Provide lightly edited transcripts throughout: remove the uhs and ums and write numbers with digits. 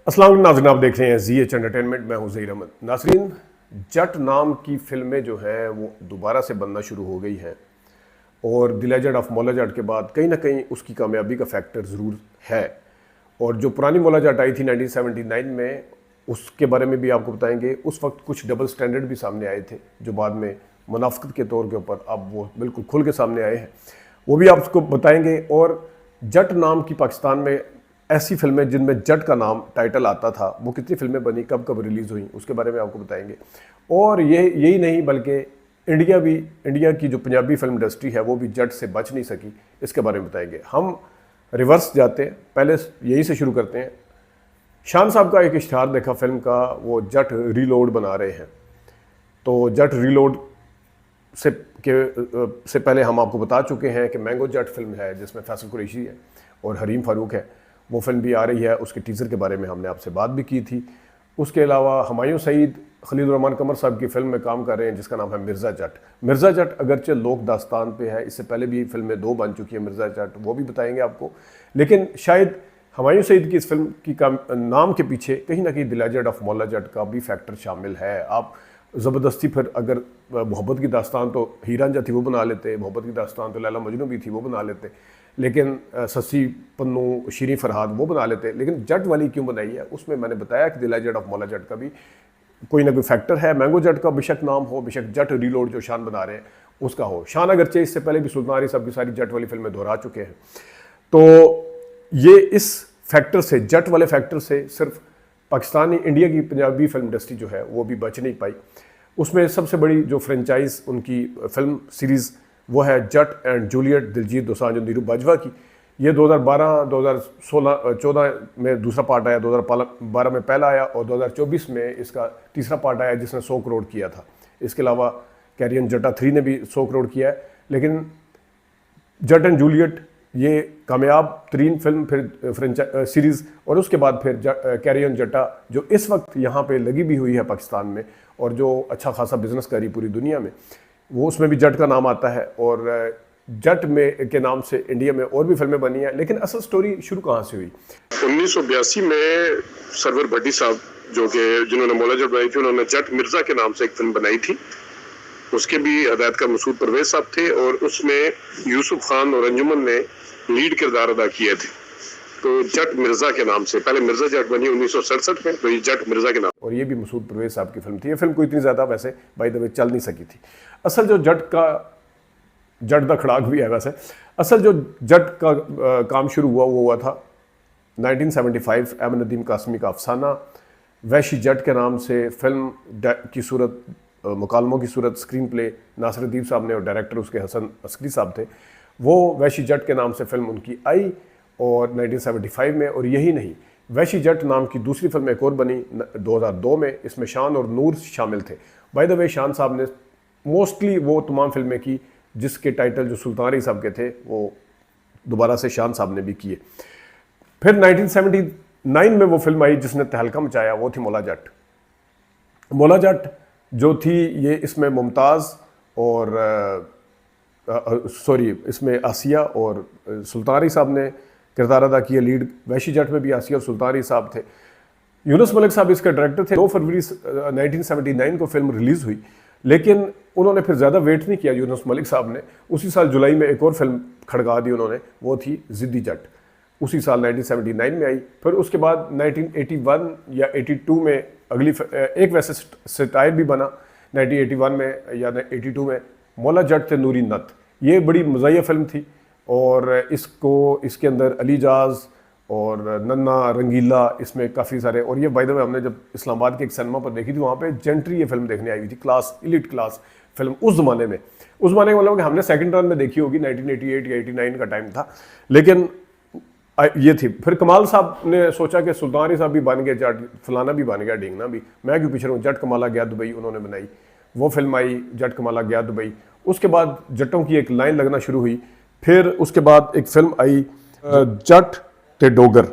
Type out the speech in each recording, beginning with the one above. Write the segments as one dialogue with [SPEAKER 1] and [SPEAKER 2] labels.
[SPEAKER 1] अस्सलाम वालेकुम नाज़रीन, आप देख रहे हैं ZH एंटरटेनमेंट। मैं हूं ज़हीर अहमद। नाज़रीन, जट नाम की फिल्में जो हैं वो दोबारा से बनना शुरू हो गई हैं और the legend of Maula Jatt के बाद कहीं ना कहीं उसकी कामयाबी का फैक्टर ज़रूर है। और जो पुरानी मौला जट आई थी 1979 में, उसके बारे में भी आपको बताएंगे। उस वक्त कुछ डबल स्टैंडर्ड भी सामने आए थे जो बाद में मुनाफिकत के तौर के ऊपर अब वो बिल्कुल खुल के सामने आए हैं, वो भी आपको बताएंगे। और जट नाम की पाकिस्तान में ऐसी फिल्में जिनमें जट का नाम टाइटल आता था, वो कितनी फिल्में बनी, कब कब रिलीज़ हुई, उसके बारे में आपको बताएंगे। और यही नहीं बल्कि इंडिया की जो पंजाबी फिल्म इंडस्ट्री है वो भी जट से बच नहीं सकी, इसके बारे में बताएंगे। हम रिवर्स जाते हैं, पहले यही से शुरू करते हैं। शान साहब का एक इश्तिहार देखा फिल्म का, वो जट रीलोड बना रहे हैं। तो जट रीलोड से पहले हम आपको बता चुके हैं कि मैंगो जट फिल्म है जिसमें फैसल कुरैशी है और हरीम फारूक है, वो फिल्म भी आ रही है। उसके टीज़र के बारे में हमने आपसे बात भी की थी। उसके अलावा हुमायूं सईद खलील रहमान कमर साहब की फिल्म में काम कर रहे हैं जिसका नाम है मिर्ज़ा जट। मिर्ज़ा जट अगरचे लोक दास्तान पे है, इससे पहले भी फिल्में 2 बन चुकी है मिर्ज़ा जट, वो भी बताएंगे आपको। लेकिन शायद हुमायूं सईद की इस फिल्म की नाम के पीछे कहीं ना कहीं the legend of Maula Jatt का भी फैक्टर शामिल है। आप ज़बरदस्ती फिर अगर मोहब्बत की दास्तान तो हीर रांझा थी वो बना लेते, मोहब्बत की दास्तान तो लैला मजनू भी थी वो बना लेते, लेकिन सस्सी पन्नू शीरी फरहाद वो बना लेते। लेकिन जट वाली क्यों बनाई है, उसमें मैंने बताया कि the legend of Maula Jatt का भी कोई ना कोई फैक्टर है। मैंगो जट का बेशक नाम हो, बेशक जट रीलोड जो शान बना रहे हैं उसका हो। शान अगरचे इससे पहले भी सुल्तान अली साहब की सारी जट वाली फिल्में दोहरा चुके हैं। तो ये इस फैक्टर से, जट वाले फैक्टर से सिर्फ पाकिस्तानी इंडिया की पंजाबी फिल्म इंडस्ट्री जो है वो भी बच नहीं पाई। उसमें सबसे बड़ी जो फ्रेंचाइज उनकी फिल्म सीरीज़ वो है जट एंड जूलियट दिलजीत दोसांझ और नीरू बाजवा की। ये 2012, 2016, 14 में दूसरा पार्ट आया, 2012 में पहला आया और 2024 में इसका तीसरा पार्ट आया जिसने 100 करोड़ किया था। इसके अलावा कैरियन जटा 3 ने भी 100 करोड़ किया है। लेकिन जट एंड जूलियट ये कामयाब तरीन फिल्म फिर सीरीज़, और उसके बाद फिर कैरियन जटा जो इस वक्त यहाँ पे लगी भी हुई है पाकिस्तान में और जो अच्छा खासा बिजनेस कर रही पूरी दुनिया में, वो उसमें भी जट का नाम आता है। और जट में के नाम से इंडिया में और भी फिल्में बनी हैं। लेकिन असल स्टोरी शुरू कहाँ से हुई?
[SPEAKER 2] 1982 में सरवर भट्टी साहब जो कि जिन्होंने मौला जट बनाई थी, उन्होंने जट मिर्जा के नाम से एक फिल्म बनाई थी। उसके भी हदायतकार मसूद परवेज साहब थे और उसमें यूसुफ खान और अंजुमन ने लीड किरदार अदा किए थे। तो जट मिर्जा के नाम से पहले मिर्जा जट बनी 1967 में, तो ये जट मिर्जा के नाम।
[SPEAKER 1] और ये भी मसूद परवेज साहब की फिल्म थी। ये फिल्म कोई इतनी ज़्यादा वैसे बाय द वे चल नहीं सकी थी। असल जो जट दा खड़ाक भी है वैसे। असल जो जट का काम शुरू हुआ वो हुआ था 1975। अहमद नदीम कासमी का अफसाना वैशी जट के नाम से फिल्म की सूरत, मुकालमों की सूरत, स्क्रीन प्ले नासिरुद्दीन साहब ने और डायरेक्टर उसके हसन अस्करी साहब थे। वो वैशी जट के नाम से फिल्म उनकी आई और 1975 में। और यही नहीं, वैशी जट नाम की दूसरी फिल्म एक और बनी 2002 में। इसमें शान और नूर शामिल थे। बाय द वे शान साहब ने मोस्टली वो तमाम फिल्में की जिसके टाइटल जो सुल्तान अली साहब के थे वो दोबारा से शान साहब ने भी किए। फिर 1979 में वो फिल्म आई जिसने तहलका मचाया, वो थी मौला जट। मौला जट जो थी ये इसमें मुमताज़ और इसमें आसिया और सुल्तान अली साहब ने किरदार अदा किया लीड। वैशी जट में भी आसिया और सुल्तान अली साहब थे। यूनुस मलिक साहब इसके डायरेक्टर थे। 2 फरवरी 1979 को फिल्म रिलीज़ हुई, लेकिन उन्होंने फिर ज़्यादा वेट नहीं किया यूनुस मलिक साहब ने। उसी साल जुलाई में एक और फिल्म खड़का दी उन्होंने, वो थी ज़िद्दी जट। उसी साल 1979 में आई। फिर उसके बाद 1981 या 82 में अगली एक वैसे सटायर भी बना 1981 में या 82 में, मौला जट थे नूरी नत। ये बड़ी मज़ाहिया फिल्म थी और इसके अंदर अली जाज और नन्ना रंगीला इसमें काफ़ी सारे। और ये बाय द वे हमने जब इस्लामाबाद के एक सिनेमा पर देखी थी, वहाँ पे जेंट्री ये फिल्म देखने आई हुई थी, क्लास, इलीट क्लास फिल्म उस ज़माने में मतलब कि हमने सेकंड रन में देखी होगी, 1988 या 89 का टाइम था। लेकिन ये थी। फिर कमाल साहब ने सोचा कि सुल्तान अली साहब भी बन गए जट, फलाना भी बन गया, ढींगना भी, मैं क्यों पीछे रहूँ। जट कमाला गया दुबई उन्होंने बनाई, वो फिल्म आई जट कमाला गया दुबई। उसके बाद जटों की एक लाइन लगना शुरू हुई। फिर उसके बाद एक फिल्म आई जट ते डोगर।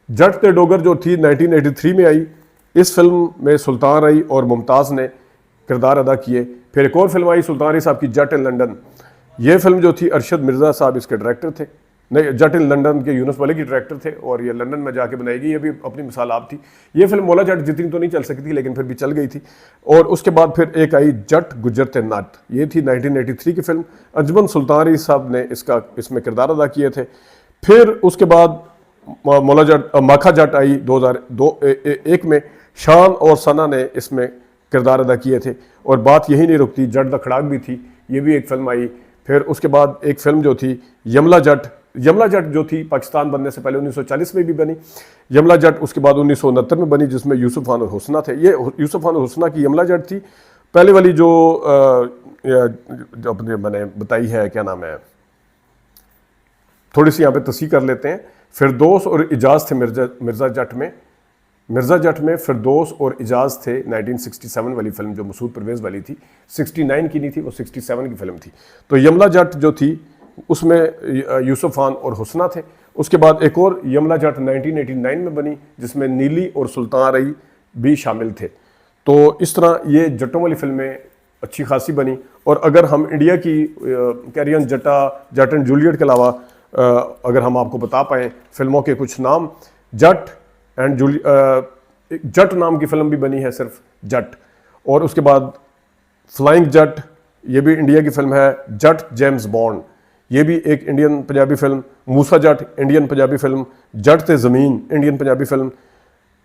[SPEAKER 1] जट ते डोगर जो थी 1983 में आई। इस फिल्म में सुल्तान अली और मुमताज़ ने किरदार अदा किए। फिर एक और फिल्म आई सुल्तान अली साहब की जट इन लंदन। ये फिल्म जो थी अरशद मिर्ज़ा साहब इसके डायरेक्टर थे। नहीं, जट इन लंदन के यूनुस मलिक की डायरेक्टर थे और ये लंदन में जाके बनाई गई। ये भी अपनी मिसाल आप थी। ये फिल्म मौला जट जितनी तो नहीं चल सकती लेकिन फिर भी चल गई थी। और उसके बाद फिर एक आई जट गुजरते नाट, ये थी 1983 की फिल्म। अंजुमन सुल्तानी साहब ने इसमें किरदार अदा किए थे। फिर उसके बाद मौला जट माखा जट आई 2001 में। शान और सना ने इसमें किरदार अदा किए थे। और बात यही नहीं रुकती, जट द खड़ाक भी थी, ये भी एक फिल्म आई। फिर उसके बाद एक फिल्म जो थी यमला जट जो थी पाकिस्तान बनने से पहले 1940 में भी बनी। यमला जट उसके बाद 1969 में बनी, जिसमें यूसुफ खान और हुस्ना थे। ये यूसुफ खान और हुस्ना की यमला जट थी। पहले वाली जो अपने मैंने बताई है, क्या नाम है, थोड़ी सी यहाँ पे तस्हीह कर लेते हैं। फिरदौस और इजाज़ थे मिर्ज़ा जट में फिरदौस और इजाज़ थे। 1967 वाली फिल्म जो मसूद परवेज़ वाली थी, 69 की नहीं थी, वो 67 की फिल्म थी। तो यमला जट जो थी उसमें यूसुफ खान और हुस्ना थे। उसके बाद एक और यमला जट 1989 में बनी, जिसमें नीली और सुल्तान रई भी शामिल थे। तो इस तरह ये जट्टों वाली फिल्में अच्छी खासी बनी। और अगर हम इंडिया की carry on Jatt and Juliet के अलावा अगर हम आपको बता पाएँ फिल्मों के कुछ नाम, जट नाम की फिल्म भी बनी है, सिर्फ जट। और उसके बाद फ्लाइंग जट, ये भी इंडिया की फिल्म है। जट जेम्स बॉन्ड, ये भी एक Indian Punjabi film. Moosa Jatt Indian Punjabi film. Jatt Te Zameen Indian Punjabi film.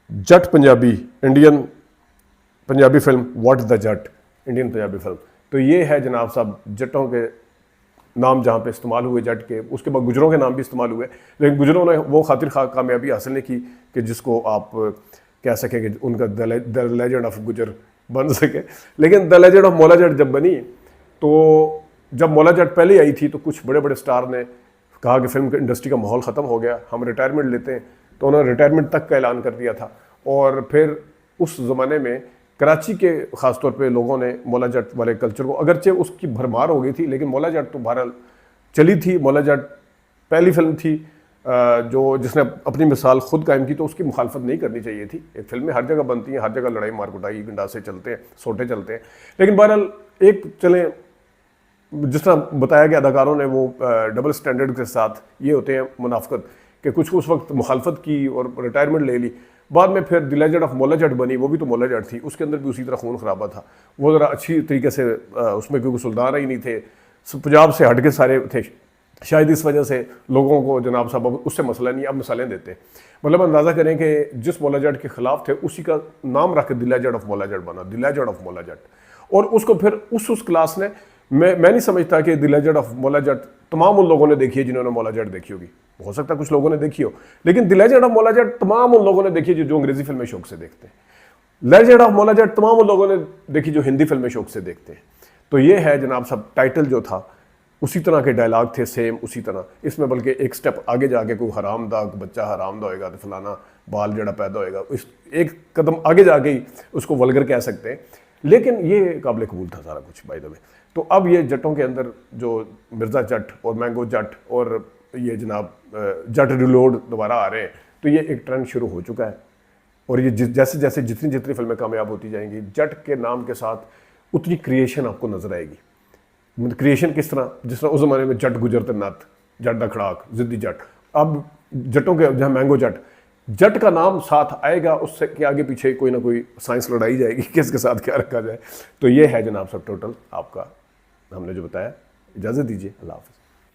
[SPEAKER 1] Jatt Punjabi Indian Punjabi film. What the Jatt Indian Punjabi film. तो ये है जनाब साहब जट्टों के नाम जहाँ पे इस्तेमाल हुए जट के। उसके बाद गुजरों के नाम भी इस्तेमाल हुए, लेकिन गुजरों ने वो खातिर खा कामयाबी हासिल नहीं की कि जिसको आप कह सकें कि उनका द लेजेंड ऑफ गुजर बन सके। लेकिन the legend of Maula Jatt जब बनी, तो जब मौला जट पहले आई थी तो कुछ बड़े बड़े स्टार ने कहा कि फिल्म इंडस्ट्री का माहौल ख़त्म हो गया, हम रिटायरमेंट लेते हैं। तो उन्होंने रिटायरमेंट तक का ऐलान कर दिया था। और फिर उस ज़माने में कराची के ख़ासतौर पे लोगों ने मौला जट वाले कल्चर को, अगरचे उसकी भरमार हो गई थी, लेकिन मौला जट तो बहरहाल चली थी। मौला जट पहली फिल्म थी जो जिसने अपनी मिसाल खुद कायम की, तो उसकी मुखालफत नहीं करनी चाहिए थी। एक फिल्में हर जगह बनती हैं, हर जगह लड़ाई मार कुटाई गंडासे चलते हैं, सोटे चलते हैं। लेकिन बहरहाल एक चले, जिस तरह बताया गया अदाकारों ने वो डबल स्टैंडर्ड के साथ ये होते हैं मुनाफकत कि कुछ उस वक्त मुखालफत की और रिटायरमेंट ले ली। बाद में फिर the legend of Maula Jatt बनी, वो भी तो मौला जट थी, उसके अंदर भी उसी तरह खून खराबा था। वो ज़रा अच्छी तरीके से उसमें क्योंकि सुल्तान ही नहीं थे, पंजाब से हट के सारे थे, शायद इस वजह से लोगों को जनाब साहब अब उससे मसला नहीं, अब मिसालें देते। मतलब अंदाज़ा करें कि जिस मौला जट के खिलाफ थे उसी का नाम रख के the legend of Maula Jatt बना, the legend of Maula Jatt. और उसको फिर उस क्लास ने, मैं नहीं समझता कि the legend of Maula Jatt तमाम उन लोगों ने देखी है जिन्होंने मौला जट देखी होगी। हो सकता है कुछ लोगों ने देखी हो, लेकिन the legend of Maula Jatt तमाम उन लोगों ने देखी जो अंग्रेजी फिल्में शौक से देखते हैं। लेजेंड ऑफ मौला जट तमाम उन लोगों ने देखी जो हिंदी फिल्में शौक से देखते हैं। तो ये है जनाब साहब, टाइटल जो था उसी तरह के डायलॉग थे, सेम उसी तरह। इसमें बल्कि एक स्टेप आगे जाके कोई हरामदा बच्चा हरामदा होएगा तो फलाना बाल जड़ा पैदा होएगा, इस एक कदम आगे जाके ही उसको वल्गर कह सकते हैं। लेकिन ये काबिल कबूल था सारा कुछ बाय द वे। तो अब ये जट्टों के अंदर जो मिर्ज़ा जट और मैंगो जट और ये जनाब जट रिलोड दोबारा आ रहे हैं, तो ये एक ट्रेंड शुरू हो चुका है। और ये जैसे जैसे जितनी फिल्में कामयाब होती जाएंगी, जट के नाम के साथ उतनी क्रिएशन आपको नजर आएगी। मतलब क्रिएशन किस तरह, जिस तरह उस ज़माने में जट गुजरते नत, जट द खड़ाक, जिद्दी जट। अब जट्टों के जहाँ मैंगो जट का नाम साथ आएगा, उससे के आगे पीछे कोई ना कोई साइंस लड़ाई जाएगी किसके साथ क्या रखा जाए। तो ये है जनाब सब टोटल आपका हमने जो बताया। इजाज़त दीजिए, अल्लाह हाफ़िज़।